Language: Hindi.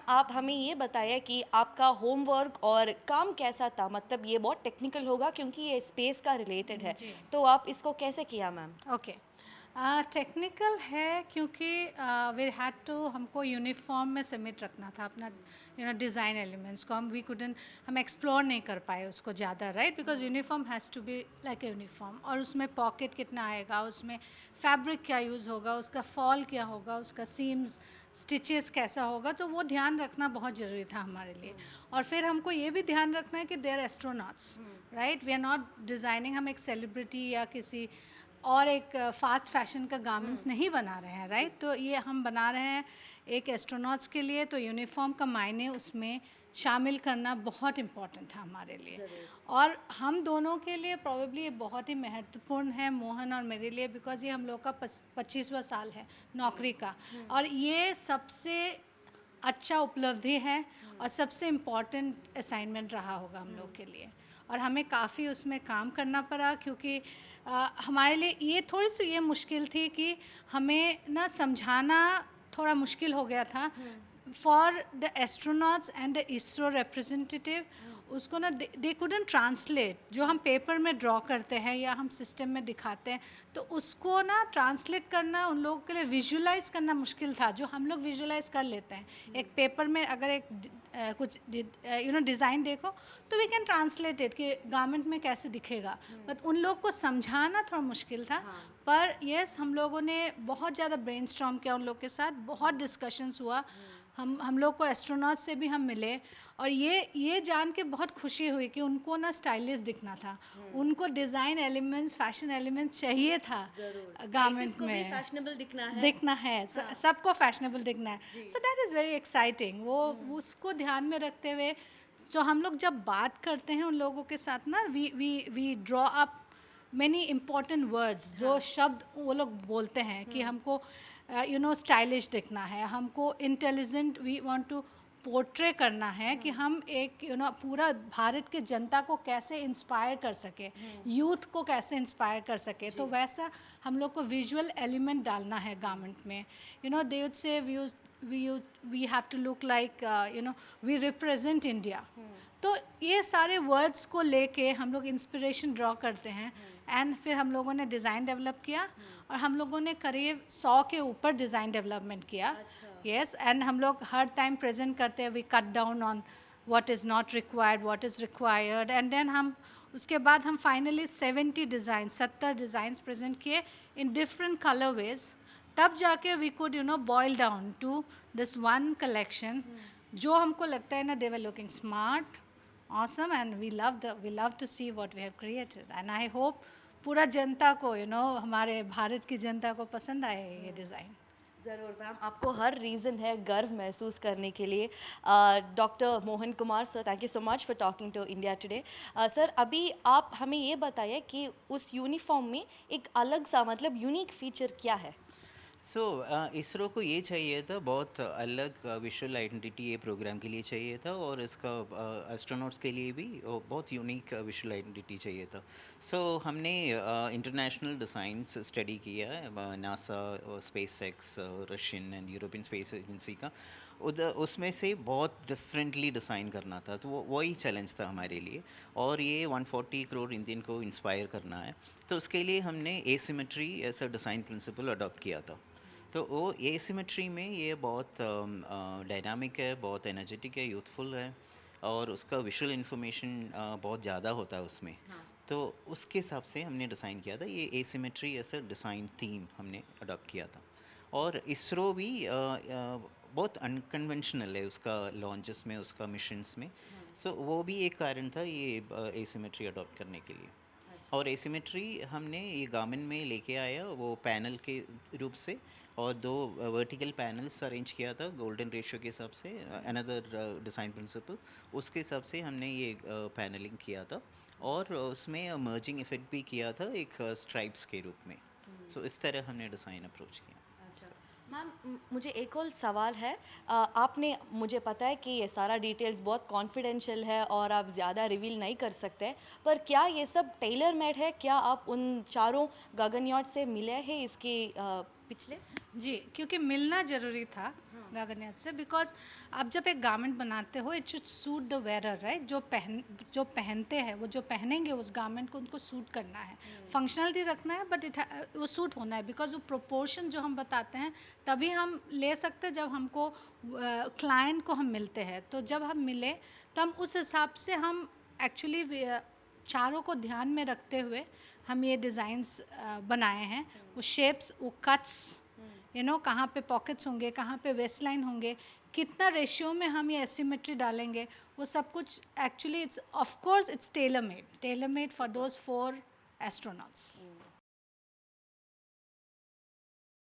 आप हमें ये बताइए कि आपका होमवर्क और काम कैसा था? मतलब ये बहुत टेक्निकल होगा क्योंकि ये स्पेस का रिलेटेड है, जी। तो आप इसको कैसे किया मैम? ओके। टेक्निकल है क्योंकि वी हैड टू हमको यूनिफॉर्म में सबमिट रखना था अपना डिज़ाइन एलिमेंट्स को। हम एक्सप्लोर नहीं कर पाए उसको ज़्यादा, right, because uniform has to be like a uniform. और उसमें पॉकेट कितना आएगा, उसमें फैब्रिक क्या यूज़ होगा, उसका फॉल क्या होगा, उसका सीम्स स्टिचेस कैसा होगा, तो वो ध्यान रखना बहुत ज़रूरी था हमारे लिए। और फिर हमको ये भी ध्यान रखना है कि they are astronauts, right, we are not designing, हम एक सेलिब्रिटी या किसी और एक फास्ट फैशन का गारमेंट्स नहीं बना रहे हैं, राइट। तो ये हम बना रहे हैं एक एस्ट्रोनॉट्स के लिए, तो यूनिफॉर्म का मायने उसमें शामिल करना बहुत इम्पोर्टेंट था हमारे लिए। और हम दोनों के लिए प्रॉबेबली ये बहुत ही महत्वपूर्ण है, मोहन और मेरे लिए, बिकॉज ये हम लोग का 25वां साल है नौकरी का। और ये सबसे अच्छा उपलब्धि है और सबसे इम्पॉर्टेंट असाइनमेंट रहा होगा हम लोग के लिए। और हमें काफ़ी उसमें काम करना पड़ा, क्योंकि हमारे लिए ये थोड़ी सी ये मुश्किल थी कि हमें ना समझाना थोड़ा मुश्किल हो गया था for the astronauts and the ISRO representative. उसको ना दे कुडंट ट्रांसलेट, जो हम पेपर में ड्रॉ करते हैं या हम सिस्टम में दिखाते हैं, तो उसको ना ट्रांसलेट करना उन लोगों के लिए विजुलाइज करना मुश्किल था, जो हम लोग विजुलाइज कर लेते हैं। एक पेपर में अगर एक कुछ डिज़ाइन देखो तो वी कैन ट्रांसलेट इट कि गारमेंट में कैसे दिखेगा, बट उन लोग को समझाना थोड़ा मुश्किल था। पर यस, हम लोगों ने बहुत ज़्यादा ब्रेनस्टॉर्म किया, उन लोग के साथ बहुत डिस्कशंस हुआ। हम लोग को एस्ट्रोनॉट से भी हम मिले, और ये जान के बहुत खुशी हुई कि उनको ना स्टाइलिश दिखना था, उनको डिज़ाइन एलिमेंट्स, फैशन एलिमेंट्स चाहिए था गारमेंट को भी में। फैशनेबल दिखना है। दिखना है, सबको फैशनेबल दिखना है, so that is very exciting. वो उसको ध्यान में रखते हुए, जो हम लोग जब बात करते हैं उन लोगों के साथ ना, we draw up many important words, जो शब्द वो लोग बोलते हैं कि हमको स्टाइलिश दिखना है, हमको intelligent, we want to portray करना है कि हम एक पूरा भारत के जनता को कैसे इंस्पायर कर सके, यूथ को कैसे इंस्पायर कर सके। तो वैसा हम लोग को विजुअल एलिमेंट डालना है गारमेंट में। They would so we have to look like we represent India. तो ये सारे वर्ड्स को लेके हम लोग इंस्पिरेशन ड्रॉ करते हैं, एंड फिर हम लोगों ने डिज़ाइन डेवलप किया, और हम लोगों ने करीब 100 के ऊपर डिज़ाइन डेवलपमेंट किया। यस, एंड हम लोग हर टाइम प्रेजेंट करते हैं, we cut down on what is not required, what is required, and then हम उसके बाद हम फाइनली 70 डिज़ाइंस प्रेजेंट किए इन डिफरेंट कलर वेज। तब जाके we could boil down to this one collection, जो हमको लगता है ना, they were looking smart, awesome, and we love to see what we have created, and I hope पूरा जनता को हमारे भारत की जनता को पसंद आए ये डिज़ाइन। ज़रूर मैम, आपको हर रीज़न है गर्व महसूस करने के लिए। Doctor Mohan Kumar sir, thank you so much for talking to India Today. Sir, अभी आप हमें ये बताइए कि उस यूनिफॉर्म में एक अलग सा मतलब यूनिक फीचर क्या है? सो इसरो को ये चाहिए था, बहुत अलग विजुअल आइडेंटिटी ये प्रोग्राम के लिए चाहिए था, और इसका एस्ट्रोनॉट्स के लिए भी बहुत यूनिक विजुअल आइडेंटिटी चाहिए था। सो हमने इंटरनेशनल डिज़ाइंस स्टडी किया है, NASA, space x, Russian and European space agency का। उधर उसमें से बहुत डिफरेंटली डिज़ाइन करना था, तो वो वही चैलेंज था हमारे लिए। और ये 140 करोड़ इंडियन को इंस्पायर करना है, तो उसके लिए हमने एसिमेट्री ऐसा डिज़ाइन प्रिंसिपल अडॉप्ट किया था। तो वो एसिमेट्री में ये बहुत डायनामिक है, बहुत एनर्जेटिक है, यूथफुल है, और उसका विजुअल इन्फॉर्मेशन बहुत ज़्यादा होता है उसमें। तो उसके हिसाब से हमने डिज़ाइन किया था, ये एसिमेट्री ऐसा डिज़ाइन थीम हमने अडॉप्ट किया था। और इसरो भी बहुत अनकन्वेंशनल है उसका लॉन्चेस में, उसका मिशंस में। सो वो भी एक कारण था ये एसिमेट्री अडॉप्ट करने के लिए। और एसिमेट्री हमने ये गार्मेंट में लेके आया वो पैनल के रूप से, और दो वर्टिकल पैनल्स अरेंज किया था गोल्डन रेशियो के हिसाब से, अनदर डिज़ाइन प्रिंसिपल, उसके हिसाब से हमने ये पैनलिंग किया था। और उसमें मर्जिंग इफेक्ट भी किया था एक स्ट्राइप्स के रूप में। सो इस तरह हमने डिज़ाइन अप्रोच किया। अच्छा मैम, मुझे एक और सवाल है। आपने, मुझे पता है कि ये सारा डिटेल्स बहुत कॉन्फिडेंशियल है और आप ज़्यादा रिवील नहीं कर सकते हैं, पर क्या ये सब टेलर मेड है? क्या आप उन चारों गगनयान से मिले हैं इसके पिछले? जी, क्योंकि मिलना ज़रूरी था। गगनयान से, बिकॉज आप जब एक गारमेंट बनाते हो it should suit the wearer, right? जो पहनते हैं, वो जो पहनेंगे उस गारमेंट को उनको सूट करना है, फंक्शनलिटी रखना है, बट वो सूट होना है, बिकॉज वो प्रोपोर्शन जो हम बताते हैं तभी हम ले सकते हैं जब हमको क्लाइंट को हम मिलते हैं। तो जब हम मिले तो हम उस हिसाब से हम एक्चुअली चारों को ध्यान में रखते हुए हम ये डिज़ाइंस बनाए हैं। वो शेप्स, वो कट्स, कहाँ पे पॉकेट्स होंगे, कहाँ पे वेस्ट लाइन होंगे, कितना रेशियो में हम ये एसिमेट्री डालेंगे, वो सब कुछ actually it's of course it's tailor made for those 4 astronauts.